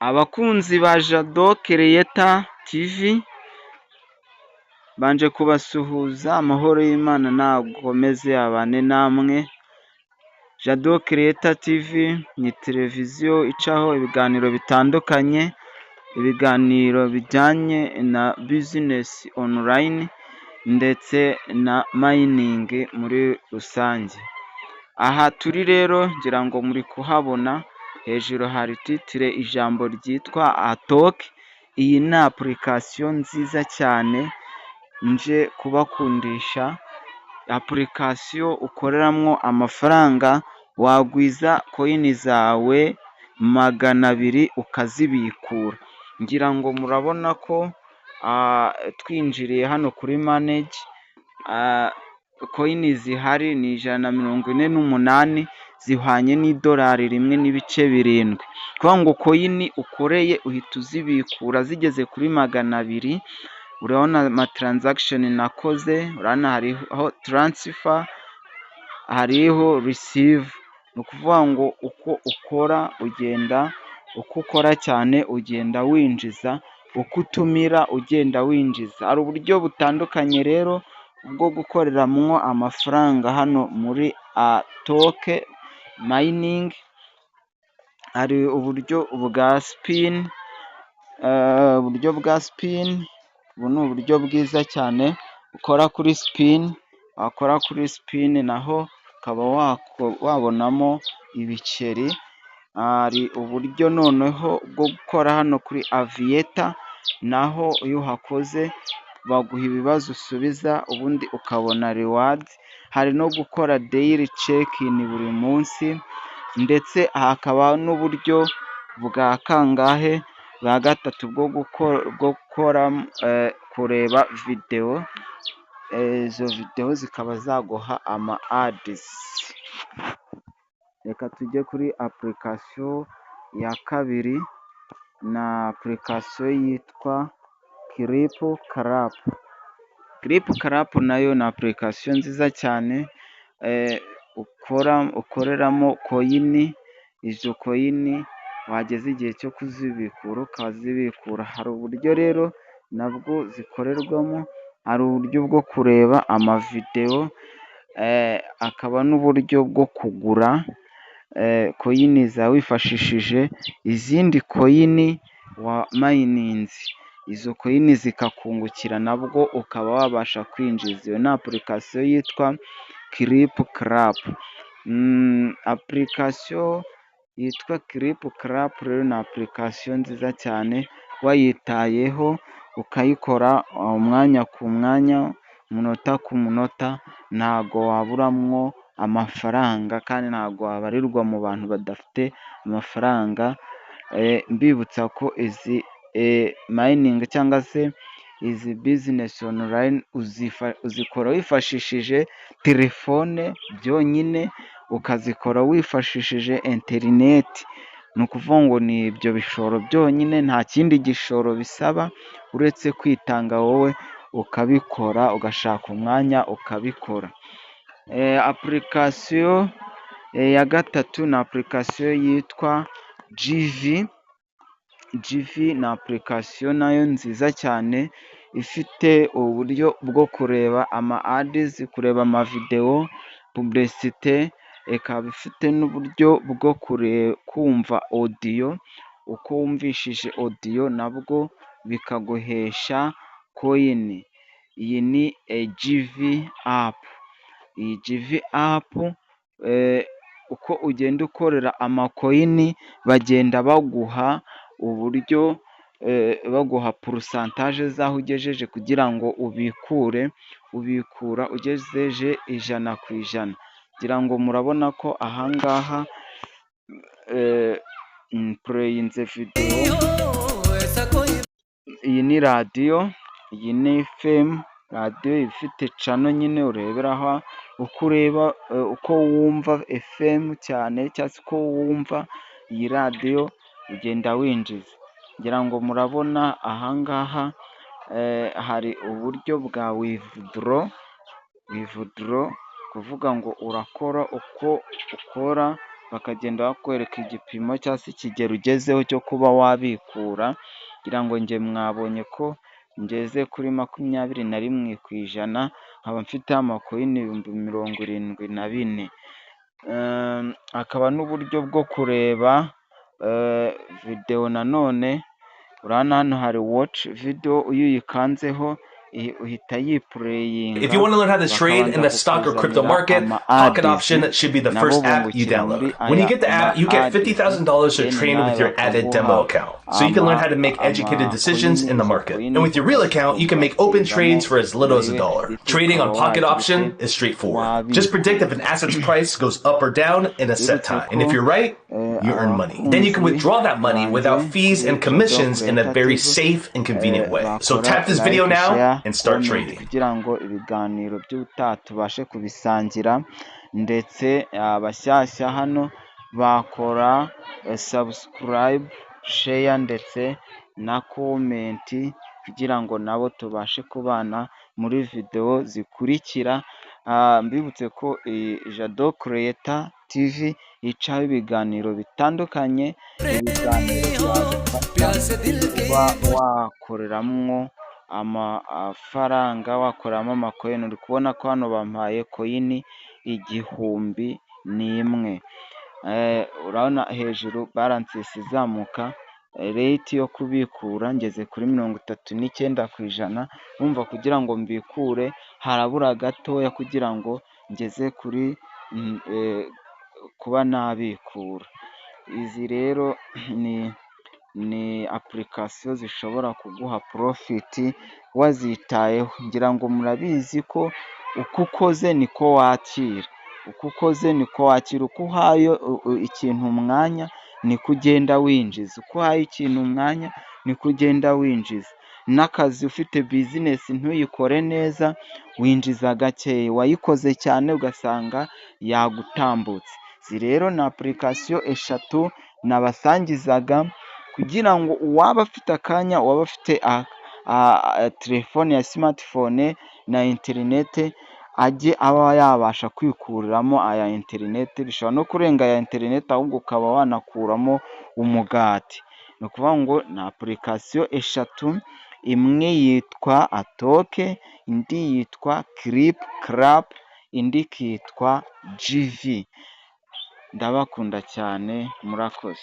Abakunzi ba Jado Kereyeta tivi mbanje kubasuhuza, amahoro y'Imana nakomeze abane namwe. Jado Kereyeta tivi ni televiziyo icaho ibiganiro bitandukanye, ibiganiro bijyanye na bizinesi onurayini ndetse na mayiningi muri rusange. Aha turi rero ngira ngo muri kuhabona hejuru hari titire ijambo ryitwa atoke. Iyi ni apulikasiyo nziza cyane nje kubakundisha, apulikasiyo ukoreramwo amafaranga wagwiza koyini zawe 200 ukazibikura. Ngira ngo murabona ko twinjiriye hano kuri maneji, koyini zihari ni 148 zihwanye n'idolari 1.7. Kuvuga ngo koyini ukoreye uhita uzibikura zigeze kuri 200. Urabona amataranzakishoni nakoze, urabona hariho taransifa, hariho risive. Ni ukuvuga ngo uko ukora cyane ugenda winjiza, uko utumira ugenda winjiza. Hari uburyo butandukanye rero bwo gukoreramwo amafaranga hano muri atoke mayiningi. Hari uburyo bwa sipini, ubu ni uburyo bwiza cyane ukora kuri sipini. Wakora kuri sipini naho ukaba wabonamo ibiceri. Hari uburyo noneho bwo gukora hano kuri aviyeta, naho iyo uhakoze baguha ibibazo usubiza ubundi ukabona rewadi. Hari no gukora deyiri cekini buri munsi, ndetse hakaba n'uburyo bwa kangahe, bwa gatatu bwo kureba videwo. Izo videwo zikaba zaguha ama adizi. Reka tujye kuri apulikasiyo ya kabiri, na apulikasiyo yitwa kiripu karapu. Kiripu karapu nayo ni apulikasiyo nziza cyane ukoreramo koyini. Izo koyini wageze igihe cyo kuzibikura ukazibikura. Hari uburyo rero nabwo zikorerwamo, hari uburyo bwo kureba amavidewo, hakaba n'uburyo bwo kugura koyini zawe wifashishije izindi koyini wamayininze. Izo koyini zikakungukira nabwo ukaba wabasha kwinjiza. Iyo ni apulikasiyo yitwa kiripu karapu. Apulikasiyo yitwa kiripu karapu rero ni apulikasiyo nziza cyane, wayitayeho ukayikora umwanya ku mwanya, umunota ku munota, ntago waburamwo amafaranga kandi ntago wabarirwa mu bantu badafite amafaranga. Mbibutsa ko izi mayiningi cyangwa se izi bizinesi onurayini uzikora wifashishije telefone byonyine, ukazikora wifashishije interineti. Ni ukuvuga ngo ni ibyo bishoro byonyine, nta kindi gishoro bisaba uretse kwitanga wowe ukabikora, ugashaka umwanya ukabikora. Apulikasiyo ya gatatu ni apulikasiyo yitwa jivi. Jivi ni apulikasiyo nayo nziza cyane, ifite uburyo bwo kureba ama adizi, kureba amavidewo, pubulisite. Ikaba ifite n'uburyo bwo kumva odiyo, uko wumvishije odiyo nabwo bikaguhesha koyini. Iyi ni jivi apu. Iyi jivi apu uko ugenda ukorera amakoyini bagenda baguha uburyo, baguha porosantaje z'aho ugejeje kugira ngo ubikura ugejeje 100%. Ngira ngo murabona ko ahangaha pureyinze videwo. Iyi ni radiyo, iyi ni efemu radiyo ifite cano nyine ureberaho uko wumva efemu cyane, cyangwa se uko wumva iyi radiyo ugenda winjiza. Ngira ngo murabona ahangaha hari uburyo bwa wivuduro, kuvuga ngo urakora uko ukora bakagenda bakwereka igipimo cyangwa se ikigero ugezeho cyo kuba wabikura, kugira ngo njye mwabonye ko ngeze kuri 21%, nkaba mfite amakoyini 74,000. Hakaba n'uburyo bwo kureba videwo nanone, urabona hano hari watch video, iyo uyikanzeho uhita yipureyinga. If you want to learn how to trade in the stock or crypto market, Pocket Option should be the first app you download. When you get the app, you get $50,000 to train with your added demo account. So you can learn how to make educated decisions in the market. And with your real account, you can make open trades for as little as $1. Trading on Pocket Option is straightforward. Just predict if an asset's price goes up or down in a set time. And if you're right, you earn money. Then you can withdraw that money without fees and commissions in a very safe and convenient way. So tap this video now and start trading. Kugira ngo ibiganiro by'ubutaha tubashe kubisangira, ndetse abashyashya hano bakora subscribe, share ndetse na comment, kugira ngo nabo tubashe kubana muri video zikurikira. Mbibutse ko Jado Creator TV icaho ibiganiro bitandukanye, ibiganiro kuba wakoreramwo amafaranga, wakoramo amakoyini. Uri kubona ko hano bampaye koyini 1,000,1. Urabona hejuru balance izamuka, rate yo kubikura ngeze kuri 39%. Urumva kugira ngo mbikure harabura gatoya kugira ngo ngeze kuri kuba nabikura. Izi rero ni application zishobora kuguha profit wazitayeho. Ngira ngo murabizi ko uko ukoze niko wakira, uko ukoze niko wakira. Uko uhaye ikintu umwanya niko ugenda winjiza, uko uhaye ikintu umwanya niko ugenda winjiza. N'akazi ufite business ntuyikore neza winjiza gakeya, wayikoze cyane ugasanga yagutambutse. Izi rero ni application eshatu nabasangizaga, kugira ngo uwaba afite akanya, uwaba afite telefone ya smartphone na internet, ajye aba yabasha kwikuriramo aya internet. Bishobora no kurenga aya internet, ahubwo ukaba wanakuramo umugati. Ni ukuvuga ngo ni application eshatu, imwe yitwa Atoke, indi yitwa Clip, indi kitwa GV. Ndabakunda cyane, murakoze.